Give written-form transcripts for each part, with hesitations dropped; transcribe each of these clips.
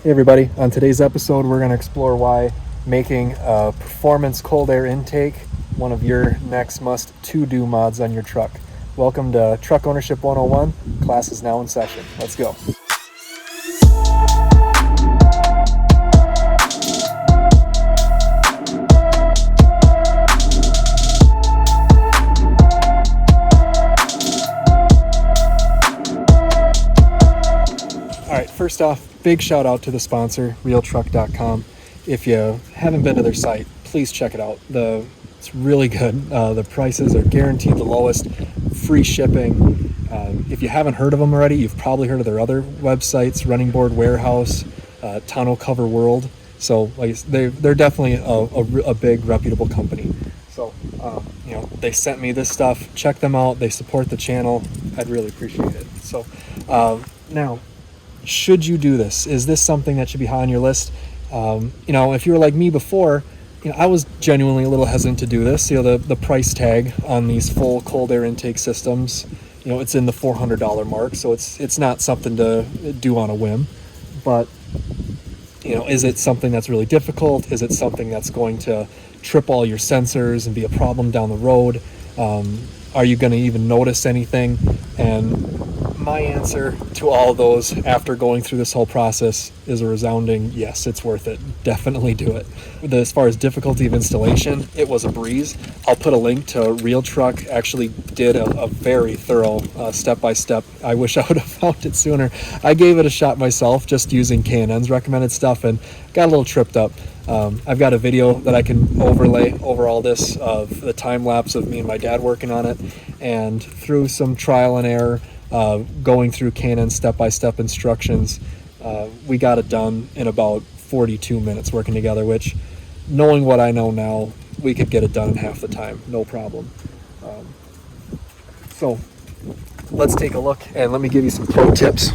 Hey everybody, on today's episode we're going to explore why making a performance cold air intake one of your next must to-do mods on your truck. Welcome to Truck Ownership 101. Class is now in session. Let's go. All right, first off, big shout out to the sponsor, realtruck.com. If you haven't been to their site, please check it out. It's really good. The prices are guaranteed the lowest, free shipping. If you haven't heard of them already, you've probably heard of their other websites, Running Board Warehouse, Tonneau Cover World. So they're definitely a big reputable company. So they sent me this stuff. Check them out. They support the channel. I'd really appreciate it. So now, should you do this? Is this something that should be high on your list? If you were like me before, I was genuinely a little hesitant to do this. The price tag on these full cold air intake systems, it's in the $400 mark, so it's not something to do on a whim. But is it something that's really difficult? Is it something that's going to trip all your sensors and be a problem down the road? Are you going to even notice anything? And my answer to all of those after going through this whole process is a resounding yes, it's worth it. Definitely do it. As far as difficulty of installation, it was a breeze. I'll put a link to Real Truck. Actually did a very thorough step-by-step. I wish I would have found it sooner. I gave it a shot myself just using K&N's recommended stuff and got a little tripped up. I've got a video that I can overlay over all this of the time lapse of me and my dad working on it, and through some trial and error, going through K&N step-by-step instructions, we got it done in about 42 minutes working together, which, knowing what I know now, we could get it done in half the time, no problem. So let's take a look and let me give you some pro tips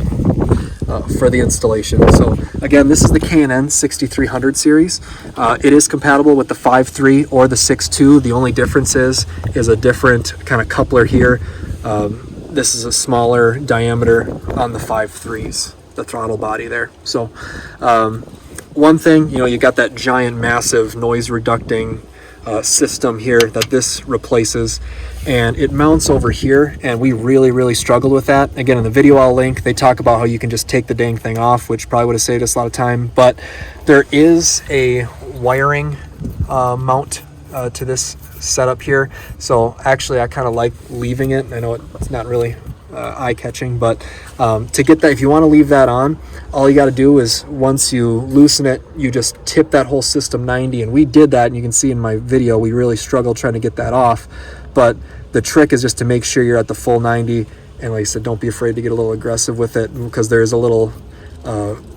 for the installation. So again, this is the K&N 6300 series. It is compatible with the 5.3 or the 6.2. The only difference is a different kind of coupler here. This is a smaller diameter on the 5.3s, the throttle body there. So one thing, you got that giant, massive noise reducing system here that this replaces, and it mounts over here, and we really struggled with that. Again, in the video I'll link, they talk about how you can just take the dang thing off, which probably would have saved us a lot of time, but there is a wiring mount to this setup here. So actually I kind of like leaving it. I know it's not really eye-catching, but to get that, if you want to leave that on, all you got to do is once you loosen it, you just tip that whole system 90, and we did that, and you can see in my video we really struggled trying to get that off. But the trick is just to make sure you're at the full 90, and like I said, don't be afraid to get a little aggressive with it, because there's a little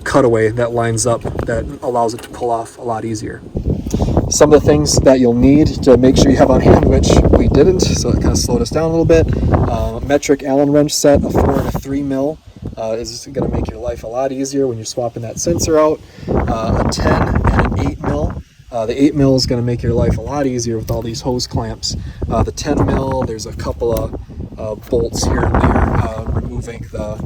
cutaway that lines up that allows it to pull off a lot easier. Some of the things that you'll need to make sure you have on hand, which we didn't, so it kind of slowed us down a little bit. Metric Allen wrench set, a 4 and a 3 mil is going to make your life a lot easier when you're swapping that sensor out. A 10 and an 8 mil. The 8 mil is going to make your life a lot easier with all these hose clamps. The 10 mil, there's a couple of bolts here and there, removing the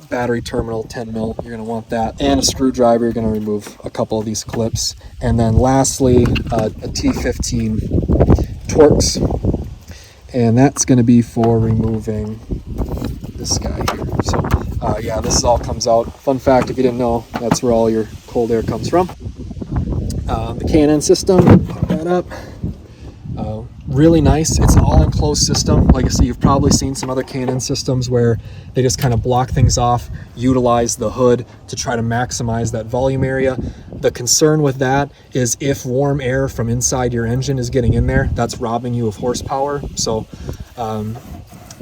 battery terminal. 10 mil, you're going to want that, and a screwdriver. You're going to remove a couple of these clips, and then lastly a T15 Torx, and that's going to be for removing this guy here. So yeah, this all comes out. Fun fact, if you didn't know, that's where all your cold air comes from. The K&N system, put that up. Really nice. It's an all-enclosed system. Like I said, you've probably seen some other K&N systems where they just kind of block things off, utilize the hood to try to maximize that volume area. The concern with that is if warm air from inside your engine is getting in there, that's robbing you of horsepower. So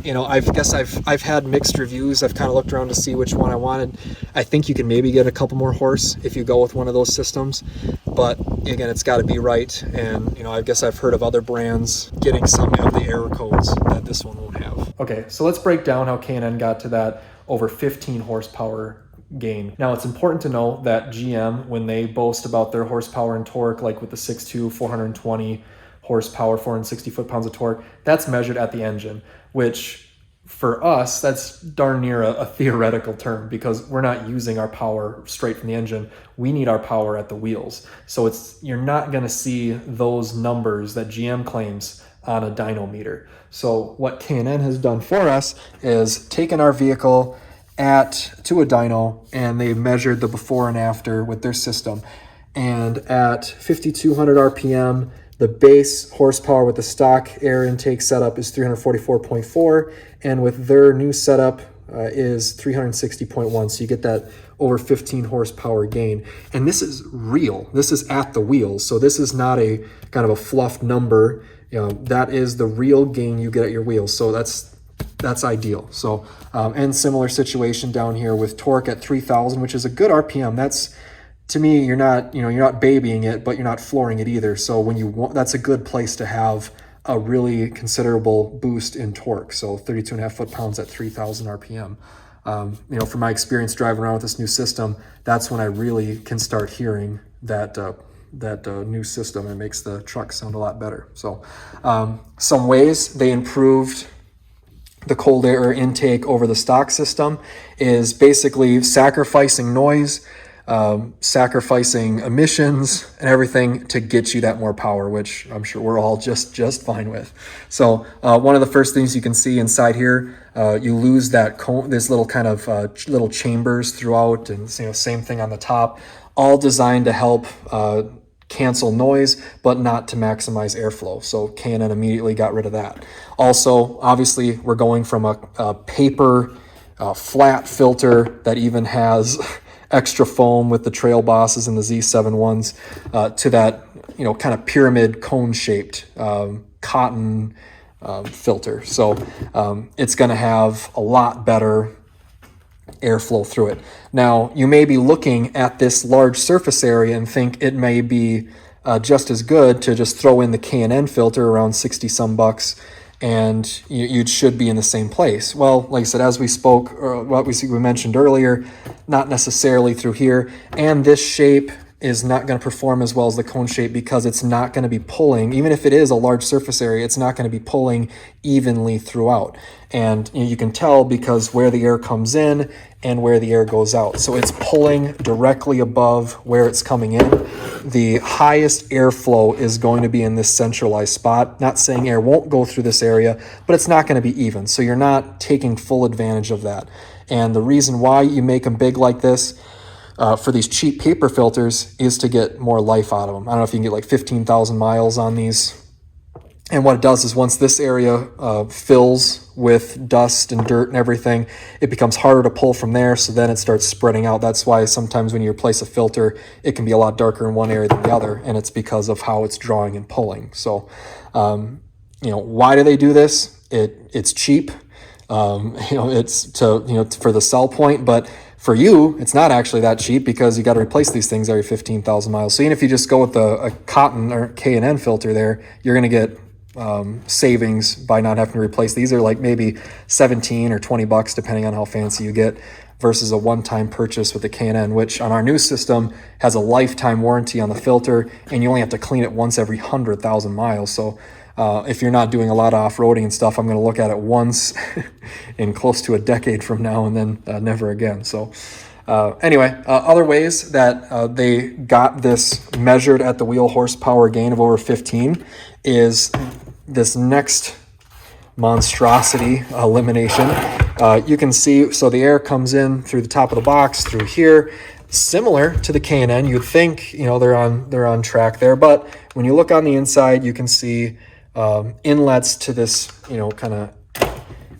I've had mixed reviews. I've kind of looked around to see which one I wanted. I think you can maybe get a couple more horse if you go with one of those systems, but again, it's got to be right. And I guess I've heard of other brands getting some of the error codes that this one won't have. Okay, so let's break down how K&N got to that over 15 horsepower gain. Now, it's important to know that GM, when they boast about their horsepower and torque, like with the 6.2 420 horsepower, 460 foot-pounds of torque, that's measured at the engine, which for us, that's darn near a theoretical term because we're not using our power straight from the engine. We need our power at the wheels. So you're not going to see those numbers that GM claims on a dyno meter. So what K&N has done for us is taken our vehicle to a dyno, and they measured the before and after with their system. And at 5,200 RPM, the base horsepower with the stock air intake setup is 344.4, and with their new setup is 360.1. So you get that over 15 horsepower gain. And this is real. This is at the wheels. So this is not a kind of a fluff number. That is the real gain you get at your wheels. So that's ideal. So and similar situation down here with torque at 3,000, which is a good RPM. That's, to me, you're not babying it, but you're not flooring it either. So when you want, that's a good place to have a really considerable boost in torque. So 32.5 foot-pounds at 3,000 RPM. From my experience driving around with this new system, that's when I really can start hearing that new system. It makes the truck sound a lot better. So some ways they improved the cold air intake over the stock system is basically sacrificing noise, sacrificing emissions and everything to get you that more power, which I'm sure we're all just fine with. So one of the first things you can see inside here, you lose that this little kind of little chambers throughout, and same thing on the top, all designed to help cancel noise, but not to maximize airflow. So K&N immediately got rid of that. Also, obviously, we're going from a paper flat filter that even has extra foam with the Trail Bosses and the Z71s to that, kind of pyramid cone shaped cotton filter. So it's going to have a lot better airflow through it. Now, you may be looking at this large surface area and think it may be just as good to just throw in the K&N filter around 60 some bucks, and you should be in the same place. Well, like I said, as we spoke, or what we mentioned earlier, not necessarily through here. And this shape is not going to perform as well as the cone shape because it's not going to be pulling, even if it is a large surface area, it's not going to be pulling evenly throughout. And you can tell because where the air comes in and where the air goes out. So it's pulling directly above where it's coming in. The highest airflow is going to be in this centralized spot. Not saying air won't go through this area, but it's not going to be even. So you're not taking full advantage of that. And the reason why you make them big like this for these cheap paper filters is to get more life out of them. I don't know if you can get like 15,000 miles on these. And what it does is once this area fills with dust and dirt and everything, it becomes harder to pull from there, so then it starts spreading out. That's why sometimes when you replace a filter, it can be a lot darker in one area than the other, and it's because of how it's drawing and pulling. So, why do they do this? It's cheap. It's for the sell point, but for you, it's not actually that cheap because you got to replace these things every 15,000 miles. So even if you just go with a cotton or K&N filter there, you're going to get savings by not having to replace these. Are like maybe 17 or 20 bucks depending on how fancy you get, versus a one-time purchase with the K&N, which on our new system has a lifetime warranty on the filter, and you only have to clean it once every 100,000 miles. So if you're not doing a lot of off-roading and stuff, I'm going to look at it once in close to a decade from now, and then never again. So other ways that they got this measured at the wheel horsepower gain of over 15 is this next monstrosity elimination. You can see, so the air comes in through the top of the box, through here, similar to the K&N. You'd think, they're on track there, but when you look on the inside, you can see inlets to this, kind of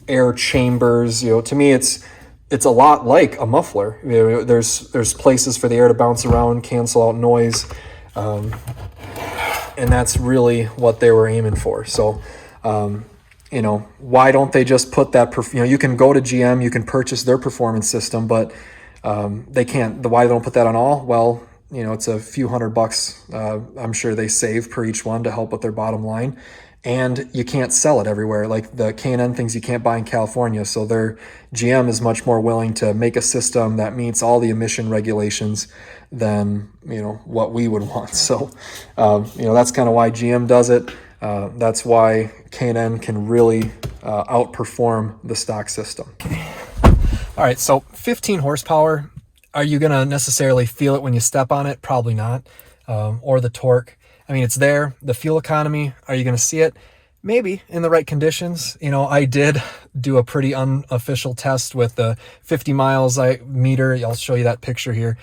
air chambers. To me, it's a lot like a muffler. There's places for the air to bounce around, cancel out noise, and that's really what they were aiming for. So, why don't they just put that? You can go to GM, you can purchase their performance system, but they can't. Why they don't put that on all? Well, it's a few $100. I'm sure they save per each one to help with their bottom line. And you can't sell it everywhere. Like the K&N things you can't buy in California. So their GM is much more willing to make a system that meets all the emission regulations than, what we would want. So, that's kind of why GM does it. That's why K&N can really outperform the stock system. All right, so 15 horsepower. Are you going to necessarily feel it when you step on it? Probably not. Or the torque. I mean, it's there. The fuel economy, are you going to see it? Maybe in the right conditions. You know, I did do a pretty unofficial test with the 50 miles meter. I'll show you that picture here.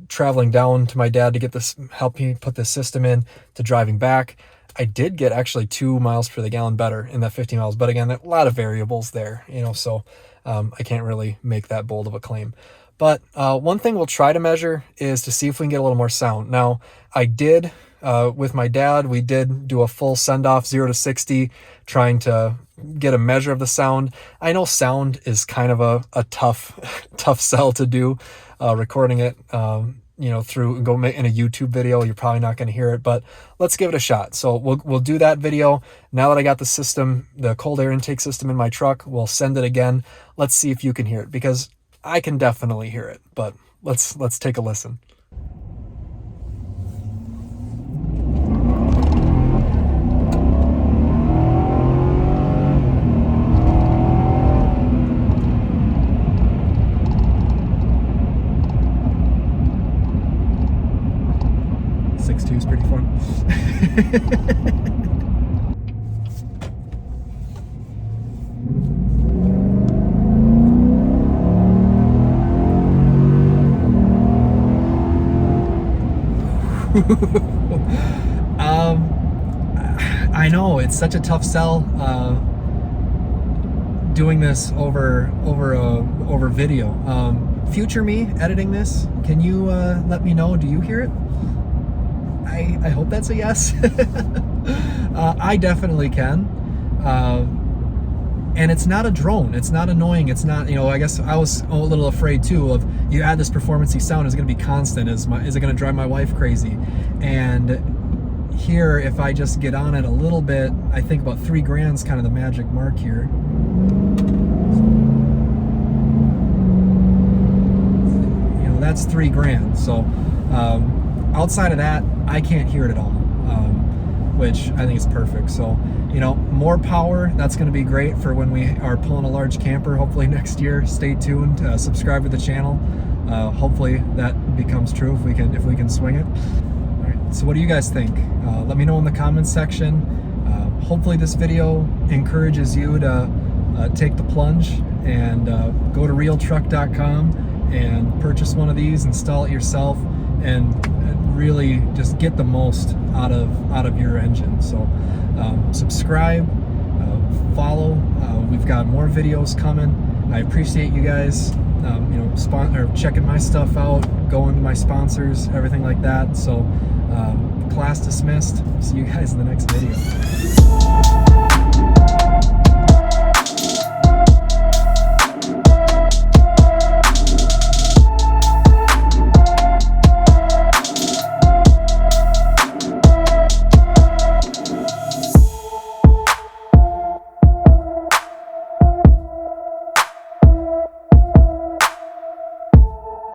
Traveling down to my dad to get this, help me put this system in, to driving back. I did get actually 2 miles per the gallon better in that 50 miles. But again, a lot of variables there, you know, so I can't really make that bold of a claim. But one thing we'll try to measure is to see if we can get a little more sound. Now, I did, with my dad, we did do a full send-off 0 to 60, trying to get a measure of the sound. I know sound is kind of a tough sell to do, recording it, you know, through in a YouTube video. You're probably not going to hear it, but let's give it a shot. So we'll do that video. Now that I got the system, the cold air intake system in my truck, we'll send it again. Let's see if you can hear it, because I can definitely hear it, but let's take a listen. .62 is pretty fun. I know it's such a tough sell doing this over video. Future me editing this, can you let me know? Do you hear it? I hope that's a yes. I definitely can. And it's not a drone. It's not annoying. It's not, you know, I guess I was a little afraid too of, you add this performance-y sound, is it going to be constant? Is it going to drive my wife crazy? And here, if I just get on it a little bit, I think about 3 grand is kind of the magic mark here. You know, that's 3 grand. So outside of that, I can't hear it at all, which I think is perfect. So, you know, more power, that's going to be great for when we are pulling a large camper, hopefully next year. Stay tuned, subscribe to the channel. Hopefully that becomes true if we can swing it. All right, so what do you guys think? Let me know in the comments section. Hopefully this video encourages you to take the plunge and go to realtruck.com and purchase one of these, install it yourself, and really just get the most out of your engine. So subscribe, follow. We've got more videos coming. I appreciate you guys, you know, checking my stuff out, going to my sponsors, everything like that. So class dismissed. See you guys in the next video.